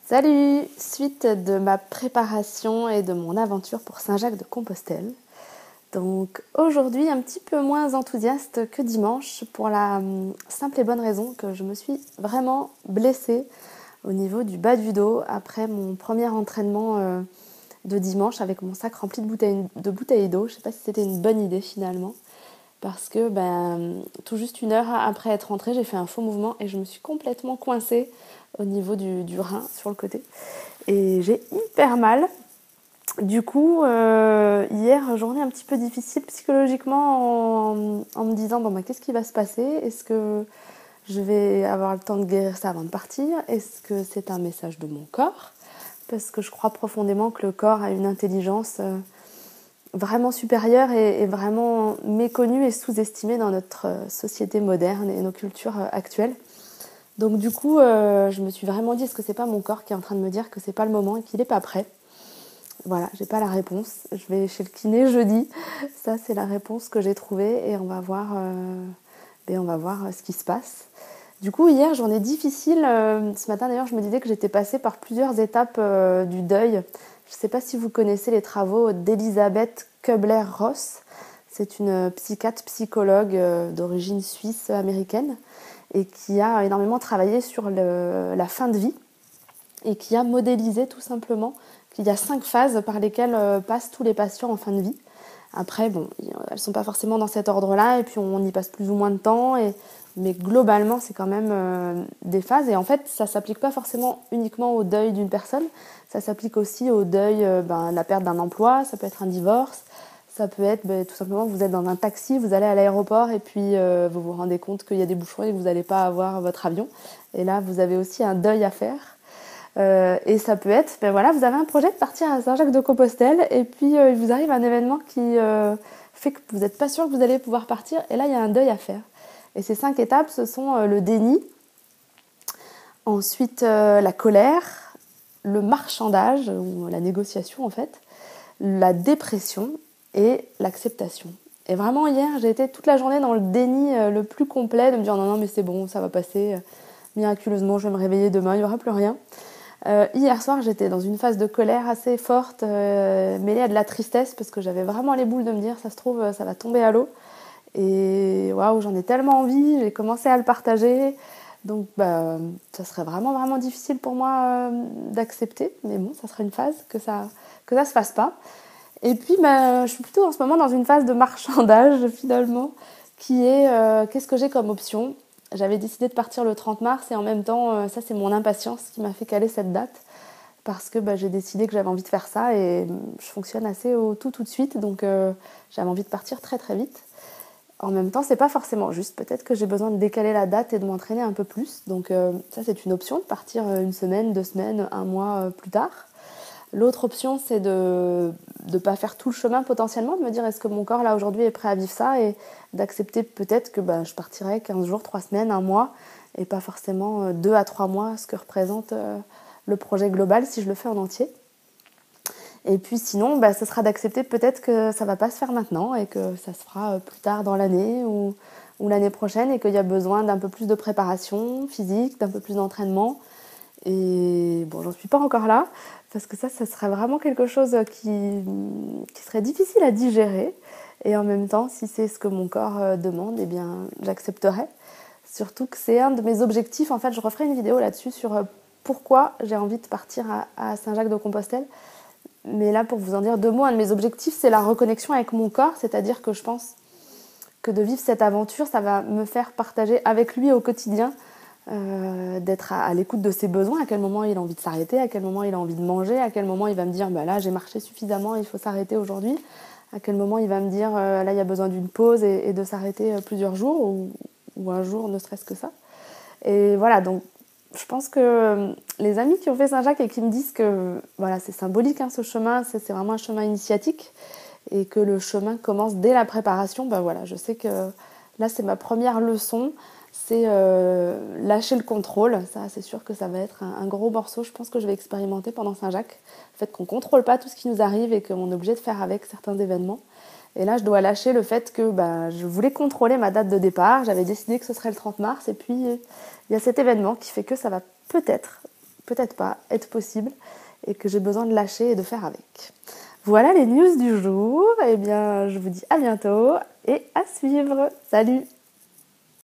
Salut! Suite de ma préparation et de mon aventure pour Saint-Jacques-de-Compostelle. Donc aujourd'hui un petit peu moins enthousiaste que dimanche pour la simple et bonne raison que je me suis vraiment blessée au niveau du bas du dos après mon premier entraînement de dimanche avec mon sac rempli de bouteilles d'eau. Je ne sais pas si c'était une bonne idée finalement parce que tout juste une heure après être rentrée, j'ai fait un faux mouvement et je me suis complètement coincée au niveau du rein sur le côté. Et j'ai hyper mal. Du coup, hier, journée un petit peu difficile psychologiquement en me disant qu'est-ce qui va se passer ? Est-ce que je vais avoir le temps de guérir ça avant de partir ? Est-ce que c'est un message de mon corps ? Parce que je crois profondément que le corps a une intelligence vraiment supérieure et vraiment méconnue et sous-estimée dans notre société moderne et nos cultures actuelles. Donc du coup, je me suis vraiment dit, est-ce que c'est pas mon corps qui est en train de me dire que c'est pas le moment et qu'il n'est pas prêt ? Voilà, j'ai pas la réponse. Je vais chez le kiné jeudi. Ça, c'est la réponse que j'ai trouvée et on va voir ce qui se passe. Du coup, hier, journée difficile. Ce matin, d'ailleurs, je me disais que j'étais passée par plusieurs étapes du deuil. Je ne sais pas si vous connaissez les travaux d'Elisabeth Kubler-Ross. C'est une psychiatre, psychologue d'origine suisse-américaine et qui a énormément travaillé sur la fin de vie et qui a modélisé tout simplement qu'il y a 5 phases par lesquelles passent tous les patients en fin de vie. Après, elles ne sont pas forcément dans cet ordre-là et puis on y passe plus ou moins de temps. Mais globalement, c'est quand même des phases. Et en fait, ça ne s'applique pas forcément uniquement au deuil d'une personne. Ça s'applique aussi au deuil, la perte d'un emploi, ça peut être un divorce. Ça peut être tout simplement vous êtes dans un taxi, vous allez à l'aéroport et puis vous vous rendez compte qu'il y a des bouchons et que vous n'allez pas avoir votre avion. Et là, vous avez aussi un deuil à faire. Et ça peut être, vous avez un projet de partir à Saint-Jacques-de-Compostelle et puis il vous arrive un événement qui fait que vous n'êtes pas sûr que vous allez pouvoir partir et là, il y a un deuil à faire. Et ces 5 étapes, ce sont le déni, ensuite la colère, le marchandage, ou la négociation en fait, la dépression et l'acceptation. Et vraiment hier, j'ai été toute la journée dans le déni le plus complet, de me dire non mais c'est bon, ça va passer, miraculeusement je vais me réveiller demain, il n'y aura plus rien. Hier soir, j'étais dans une phase de colère assez forte, mêlée à de la tristesse, parce que j'avais vraiment les boules de me dire ça se trouve, ça va tomber à l'eau. Et waouh, j'en ai tellement envie, j'ai commencé à le partager. Donc ça serait vraiment vraiment difficile pour moi d'accepter, mais bon, ça serait une phase que ça se fasse pas. Et puis je suis plutôt en ce moment dans une phase de marchandage finalement, qui est qu'est-ce que j'ai comme option ? J'avais décidé de partir le 30 mars et en même temps, ça c'est mon impatience qui m'a fait caler cette date parce que j'ai décidé que j'avais envie de faire ça et je fonctionne assez au tout de suite, donc j'avais envie de partir très très vite. En même temps, c'est pas forcément juste. Peut-être que j'ai besoin de décaler la date et de m'entraîner un peu plus. Donc ça, c'est une option de partir une semaine, 2 semaines, un mois plus tard. L'autre option, c'est de ne pas faire tout le chemin potentiellement, de me dire est-ce que mon corps là aujourd'hui est prêt à vivre ça et d'accepter peut-être que je partirai 15 jours, 3 semaines, un mois et pas forcément 2 à 3 mois, ce que représente le projet global si je le fais en entier. Et puis sinon, ce sera d'accepter peut-être que ça ne va pas se faire maintenant et que ça se fera plus tard dans l'année ou l'année prochaine et qu'il y a besoin d'un peu plus de préparation physique, d'un peu plus d'entraînement. Et j'en suis pas encore là parce que ça serait vraiment quelque chose qui serait difficile à digérer. Et en même temps, si c'est ce que mon corps demande, eh bien, j'accepterai. Surtout que c'est un de mes objectifs. En fait, je referai une vidéo là-dessus sur pourquoi j'ai envie de partir à Saint-Jacques-de-Compostelle. Mais là, pour vous en dire 2 mots, un de mes objectifs, c'est la reconnexion avec mon corps. C'est-à-dire que je pense que de vivre cette aventure, ça va me faire partager avec lui au quotidien, d'être à l'écoute de ses besoins, à quel moment il a envie de s'arrêter, à quel moment il a envie de manger, à quel moment il va me dire là, j'ai marché suffisamment, il faut s'arrêter aujourd'hui, à quel moment il va me dire là, il y a besoin d'une pause et de s'arrêter plusieurs jours ou un jour, ne serait-ce que ça. Et voilà, donc je pense que les amis qui ont fait Saint-Jacques et qui me disent que c'est symbolique ce chemin, c'est vraiment un chemin initiatique et que le chemin commence dès la préparation, je sais que là c'est ma première leçon, c'est lâcher le contrôle. Ça c'est sûr que ça va être un gros morceau, je pense que je vais expérimenter pendant Saint-Jacques, le fait qu'on ne contrôle pas tout ce qui nous arrive et qu'on est obligé de faire avec certains événements. Et là, je dois lâcher le fait que je voulais contrôler ma date de départ. J'avais décidé que ce serait le 30 mars. Et puis, il y a cet événement qui fait que ça va peut-être peut-être pas être possible et que j'ai besoin de lâcher et de faire avec. Voilà les news du jour. Eh bien, je vous dis à bientôt et à suivre. Salut!